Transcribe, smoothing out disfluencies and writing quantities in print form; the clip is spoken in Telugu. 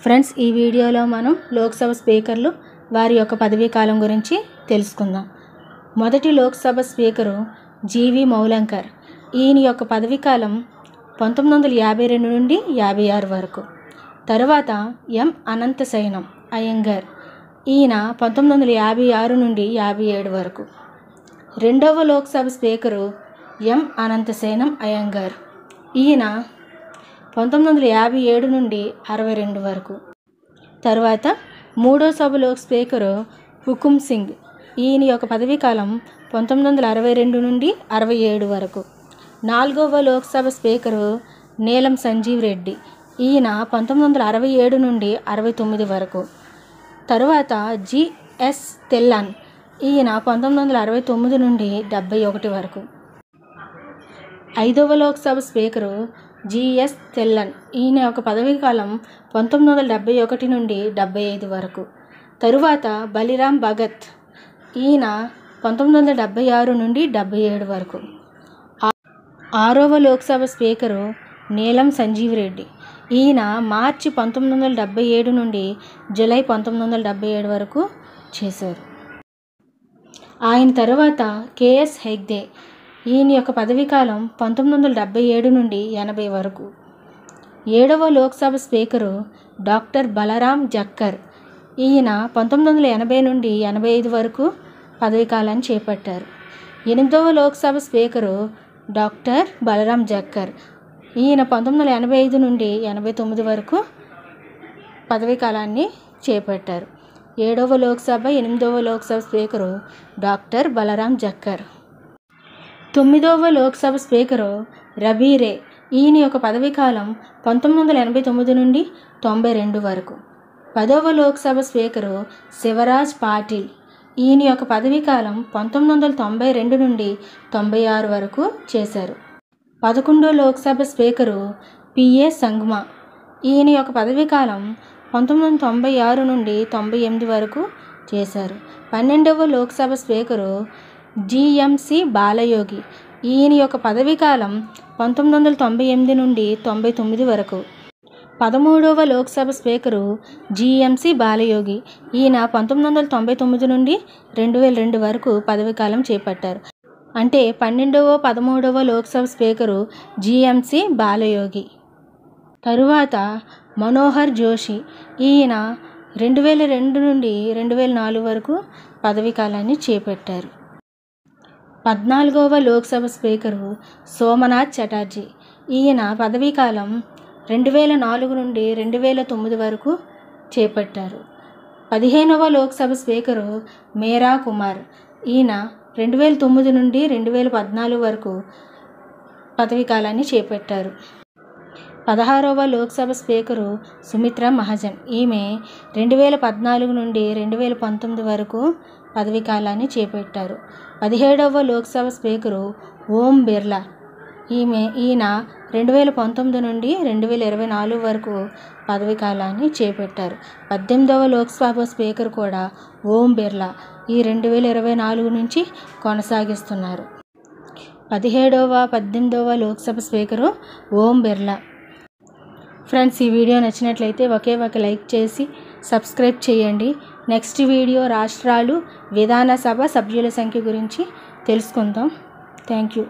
ఫ్రెండ్స్, ఈ వీడియోలో మనం లోక్సభ స్పీకర్లు వారి యొక్క పదవీ కాలం గురించి తెలుసుకుందాం. మొదటి లోక్సభ స్పీకరు జీవి మౌలంకర్. ఈయన యొక్క పదవీ కాలం 1952 నుండి 56 వరకు. తరువాత ఎం అనంతశయనం అయ్యంగార్. ఈయన 1956 నుండి 57 వరకు. రెండవ లోక్సభ స్పీకరు ఎం అనంతశయనం అయ్యంగార్. ఈయన 1957 నుండి 62 వరకు. తర్వాత మూడో సభ లోక్ స్పీకరు హుకుమ్ సింగ్. ఈయన యొక్క పదవీ కాలం 1962 నుండి 67 వరకు. నాలుగవ లోక్సభ స్పీకరు నీలం సంజీవ్ రెడ్డి. ఈయన 1967 నుండి 69 వరకు. తరువాత జిఎస్ తెల్లన్. ఈయన 1969 నుండి 71 వరకు. ఐదవ లోక్సభ స్పీకరు జిఎస్ తెల్లన్. ఈయన యొక్క పదవీ కాలం 1971 నుండి 75 వరకు. తరువాత బలిరామ్ భగత్. ఈయన 1976 నుండి 77 వరకు. ఆరవ లోక్సభ స్పీకరు నీలం సంజీవ్ రెడ్డి. ఈయన మార్చి 1977 నుండి జూలై 1977 వరకు చేశారు. ఆయన తర్వాత కేఎస్ హెగ్డే. ఈయన యొక్క పదవీ కాలం 1977 నుండి 80 వరకు. ఏడవ లోక్సభ స్పీకరు డాక్టర్ బలరాం జక్కర్. ఈయన 1980 నుండి 85 వరకు పదవీ కాలాన్ని చేపట్టారు. ఎనిమిదవ లోక్సభ స్పీకరు డాక్టర్ బలరాం జక్కర్. ఈయన 1985 నుండి 89 వరకు పదవీ కాలాన్ని చేపట్టారు. ఏడవ లోక్సభ, ఎనిమిదవ లోక్సభ స్పీకరు డాక్టర్ బలరాం జక్కర్. తొమ్మిదవ లోక్సభ స్పీకరు రబీరే. ఈయన యొక్క పదవీ కాలం 1989 నుండి 92 వరకు. పదవ లోక్సభ స్పీకరు శివరాజ్ పాటిల్. ఈయన యొక్క పదవీ కాలం 1992 నుండి 96 వరకు చేశారు. 11వ లోక్సభ స్పీకరు పిఏ సంగ్మా. ఈయన యొక్క పదవీ కాలం 1996 నుండి 98 వరకు చేశారు. 12వ లోక్సభ స్పీకరు జిఎంసి బాలయోగి. ఈయన యొక్క పదవీ కాలం 1998 నుండి 99 వరకు. 13వ లోక్సభ స్పీకరు జిఎంసి బాలయోగి. ఈయన 1999 నుండి 2002 వరకు పదవీ కాలం చేపట్టారు. అంటే 12వ, 13వ లోక్సభ స్పీకరు జిఎంసి బాలయోగి. తరువాత మనోహర్ జోషి. ఈయన 2002 నుండి 2004 వరకు పదవీ కాలాన్ని చేపట్టారు. 14వ లోక్సభ స్పీకరు సోమనాథ్ చటర్జీ. ఈయన పదవీ కాలం 2004 నుండి 2009 వరకు చేపట్టారు. 15వ లోక్సభ స్పీకరు మేరా కుమార్. ఈయన 2009 నుండి 2014 వరకు పదవీ కాలాన్ని చేపట్టారు. 16వ లోక్సభ స్పీకరు సుమిత్రా మహాజన్. ఈమె 2014 నుండి 2019 వరకు పదవీ కాలాన్ని చేపట్టారు. 17వ లోక్సభ స్పీకరు ఓం బిర్లా. ఈయన 2019 నుండి 2024 వరకు పదవీ కాలాన్ని చేపట్టారు. 18వ లోక్సభ స్పీకర్ కూడా ఓం బిర్లా. ఈ 2024 నుంచి కొనసాగిస్తున్నారు. 17వ, 18వ లోక్సభ స్పీకరు ఓం బిర్లా. ఫ్రెండ్స్, ఈ వీడియో నచ్చినట్లయితే ఒకే ఒక లైక్ చేసి సబ్స్క్రైబ్ చేయండి. నెక్స్ట్ వీడియో రాష్ట్రాలు విధానసభ సభ్యుల సంఖ్య గురించి తెలుసుకుందాం. Thank you.